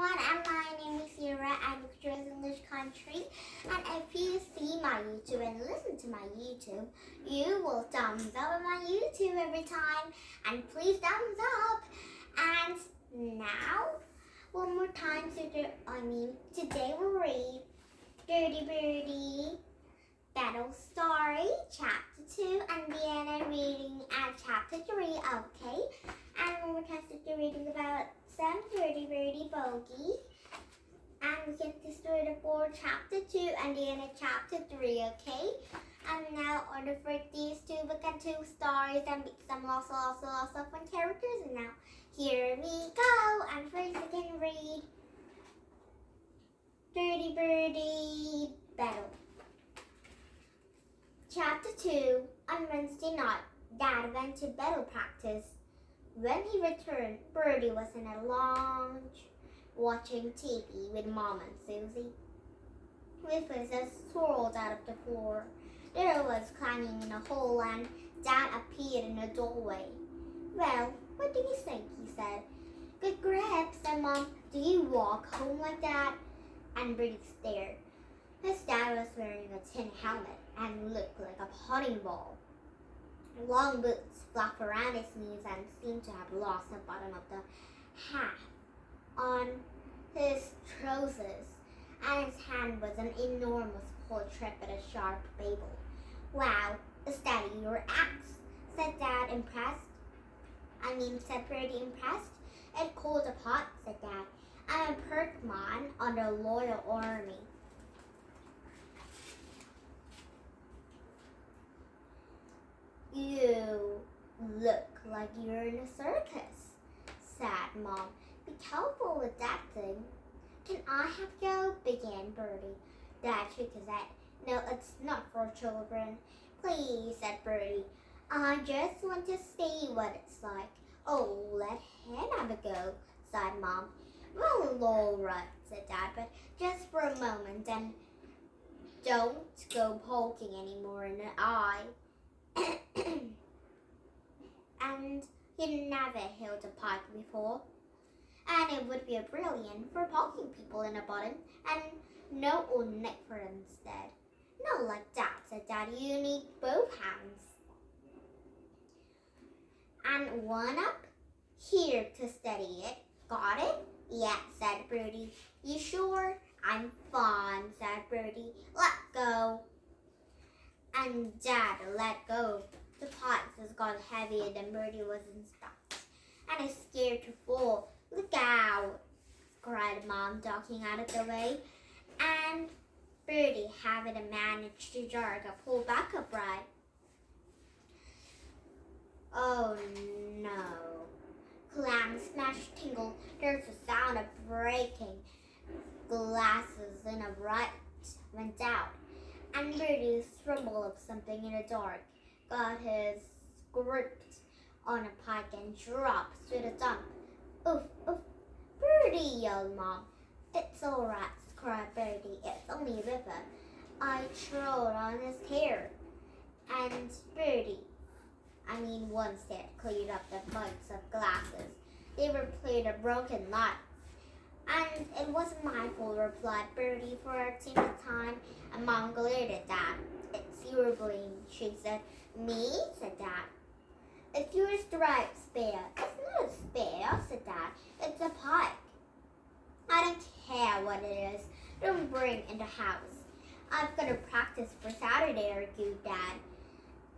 and my name is Sierra. I'm a Joe's English Country. And if you see my YouTube and listen to my YouTube, you will thumbs up on my YouTube every time. And please thumbs up. And now, one more time, today we'll read Dirty Birdie Battle Story, Chapter 2, and Vienna reading at Chapter 3, okay? And one more time, we're reading about some Dirty Birdie Bogey. And we get to story for Chapter 2 and Vienna Chapter 3, okay? And now, order for these two book and two stories and some lots of fun characters. And now, here we go. And first, we can read Dirty Birdie Battle. Chapter 2. On Wednesday night, Dad went to battle practice. When he returned, Bertie was in a lounge watching TV with Mom and Susie. With faces swirled out of the floor. There was clanging in a hole and Dad appeared in the doorway. "Well, what do you think?" he said. "Good grip," said Mom. "Do you walk home like that?" And Bertie stared. His dad was wearing a tin helmet and looked like a potting ball. Long boots flapped around his knees and seemed to have lost the bottom of the half on his trousers, and his hand was an enormous portrait with a sharp bevel. "Wow, is that your axe?" said Dad, said Bertie, impressed. "It called a pot," said Dad. "I'm a perkman on the Loyal Army." "You look like you're in a circus," said Mom. "Be careful with that thing." "Can I have a go?" began Bertie. Dad shook his head. "No, it's not for children." "Please," said Bertie. "I just want to see what it's like." "Oh, let him have a go," said Mom. "Well, all right," said Dad, "but just for a moment, and don't go poking anymore in the eye." And he'd never held a pipe before. "And it would be brilliant for poking people in the bottom and no old neck for instead." "Not like that," said Daddy. "You need both hands." "And one up here to steady it. Got it?" "Yeah," said Bertie. "You sure?" "I'm fine," said Bertie. "Let go." And Dad let go. The pipes got heavier than Bertie was expecting, and he's scared to fall. "Look out!" cried Mom, ducking out of the way. And Bertie having managed to jerk a pull back upright. Oh no! Clang, smash, tingle. There's a sound of breaking glasses and a light went out. And Bertie stumbled of something in the dark, got his grip on a pike and dropped to the dump. "Oof, oof, Bertie," yelled Mom. "It's all right," cried Bertie. "It's only a river. I trod on his hair." And once they had cleared up the bunks of glasses, they replaced a broken light. "And it wasn't my fault," replied Bertie for a timid time, and Mom glared at Dad. "It's your blame," she said. "Me?" said Dad. "It's your striped spear." "It's not a spear," said Dad. "It's a pike." "I don't care what it is. Don't bring it in the house." "I've got to practice for Saturday," argued Dad.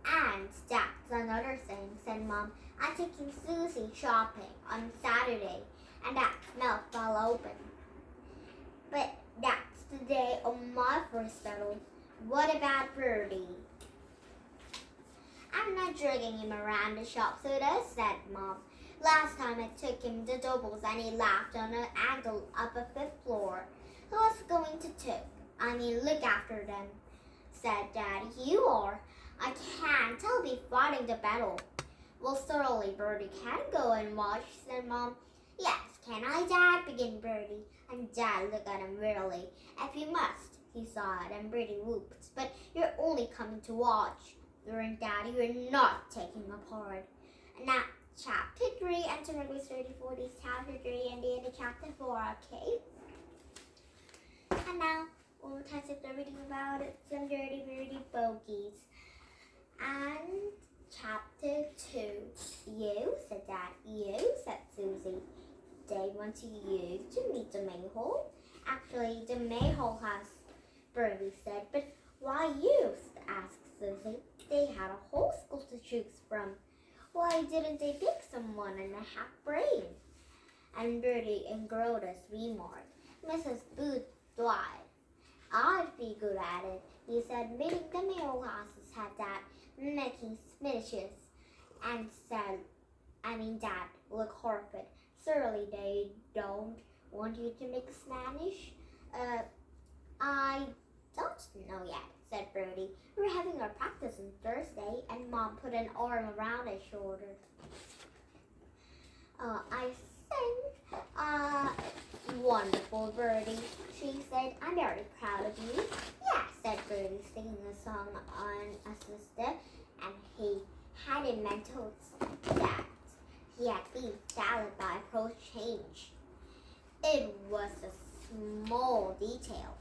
"And that's another thing," said Mom. "I'm taking Susie shopping on Saturday, and that mouth fell open. But that's the day of my first battle. What about Bertie?" "I'm not dragging him around the shop soda," said Mom. "Last time I took him to doubles and he laughed on an angle up a fifth floor. Who's going to look after them?" said Dad. "You are." "I can't. I'll be fighting the battle." "Well, certainly Bertie can go and watch," said Mom. "Yes, can I, Dad?" began Bertie, and Dad looked at him wearily. "If you must," he sighed, and Bertie whooped. "But you're only coming to watch," warned Dad. "You're not taking a part." "Now, chapter 3, and tomorrow is 34 days, chapter 3, and the end of chapter 4, okay? And now, we'll test if they're reading about it, some dirty, bogeys. And chapter 2, you, said Dad, you, said Susie. They want you to meet the Mayhole. Actually, the Mayhole has, Bertie said, but why you, asked Susie. They had a whole school to choose from. Why didn't they pick someone in a half brain? And Bertie engrossed his remark. Mrs. Booth lied. I'd be good at it. He said meeting the Mayhole houses had that making spinaches and said, Dad looked horrified. Surely they don't want you to make Spanish? I don't know yet, said Bertie. We're having our practice on Thursday, and Mom put an arm around his shoulder. I think, wonderful, Bertie, she said. I'm very proud of you. Yeah, said Bertie, singing a song on a sister, and he had in mental that he had been salad by close change. It was a small detail.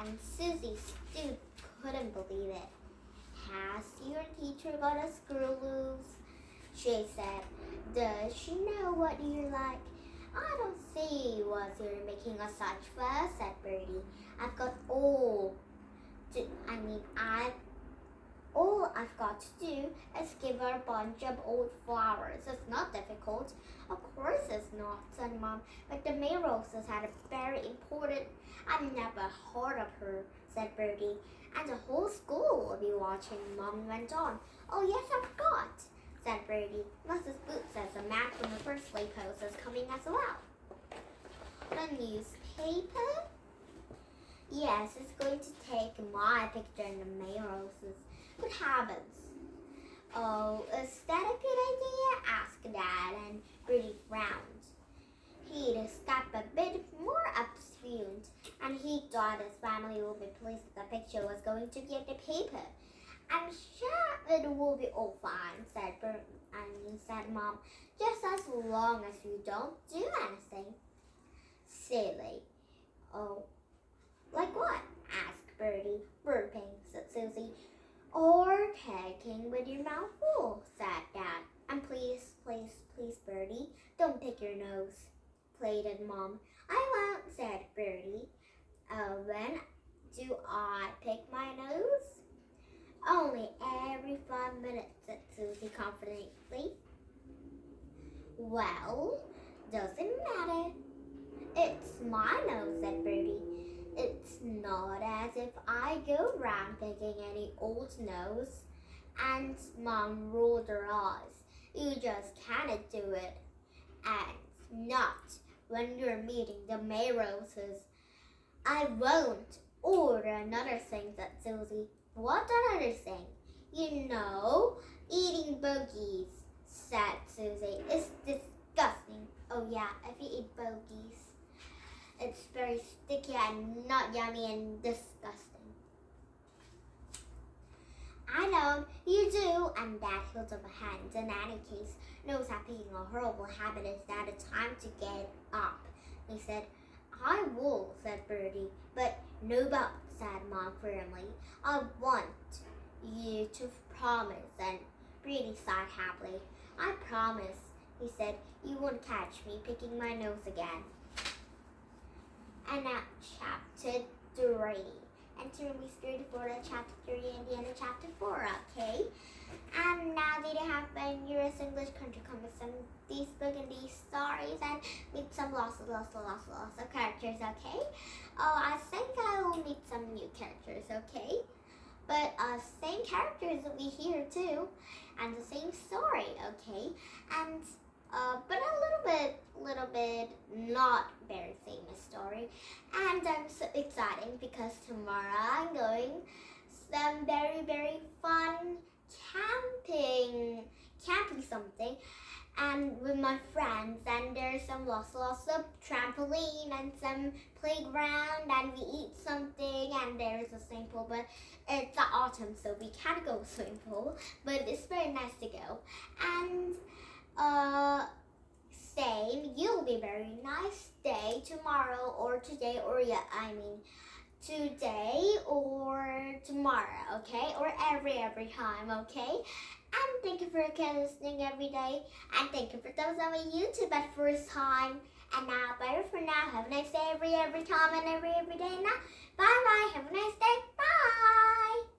And Susie still couldn't believe it. Has your teacher got a screw loose? She said. Does she know what you like? I don't see what you're making a such fuss, said Bertie. I've got all I've got to do is give her a bunch of old flowers. It's not difficult. Of course it's not, said Mom. But the May Roses had a very important. I never heard of her, said Bertie. And the whole school will be watching, Mom went on. Oh yes, I forgot, said Bertie. Mrs. Booth says a man from the first sleigh post is coming as well. The newspaper? Yes, it's going to take my picture in the May Roses. Good heavens. Oh, is that a good idea? Asked Dad, and Bertie frowned. He'd stepped a bit more upstream, and he thought his family would be pleased that the picture was going to be in the paper. I'm sure it will be all fine, said Mom, just as long as you don't do anything silly. Oh, like what? Asked Bertie. Burping, said Susie. Or pecking with your mouth full, said Dad. And please, Bertie, don't pick your nose, pleaded Mom. I won't, said Bertie. When do I pick my nose? Only every 5 minutes, said Susie confidently. Well, doesn't matter. It's my nose, said Bertie. It's not as if I go round picking any old nose. And Mom rolled her eyes. You just cannot do it. And not when you're meeting the May Roses. I won't. Order another thing, said Susie. What another thing? You know, eating Bogeys, said Susie. It's disgusting. Oh yeah, if you eat Bogeys, it's very sticky and not yummy and disgusting. I know, you do, and Dad held up a hand. In any case, knows that being a horrible habit is that it's time to get up. He said, I will, said Bertie, but no but, said Mom firmly. I want you to promise, and Bertie sighed happily. I promise, he said, you won't catch me picking my nose again. And now chapter 3. And to be 34 to chapter 3 and the end of chapter 4, okay? And now that I have been US English country comics and these book and these stories and meet some lots of characters, okay? I think I will meet some new characters, okay? But same characters will be here too, and the same story, okay? And but a little bit not very famous story. And I'm so excited because tomorrow I'm going some very, very fun camping something. and with my friends, and there's some lots of trampoline and some playground, and we eat something, and there's a swimming pool, but it's the autumn, so we can't go swimming pool, but it's very nice to go. And same, you'll be very nice day tomorrow or today, or today or tomorrow, okay? Or every time, okay? And thank you for listening every day. And thank you for those on my YouTube at first time. And now, bye for now. Have a nice day every time and every day now. Bye bye. Have a nice day. Bye.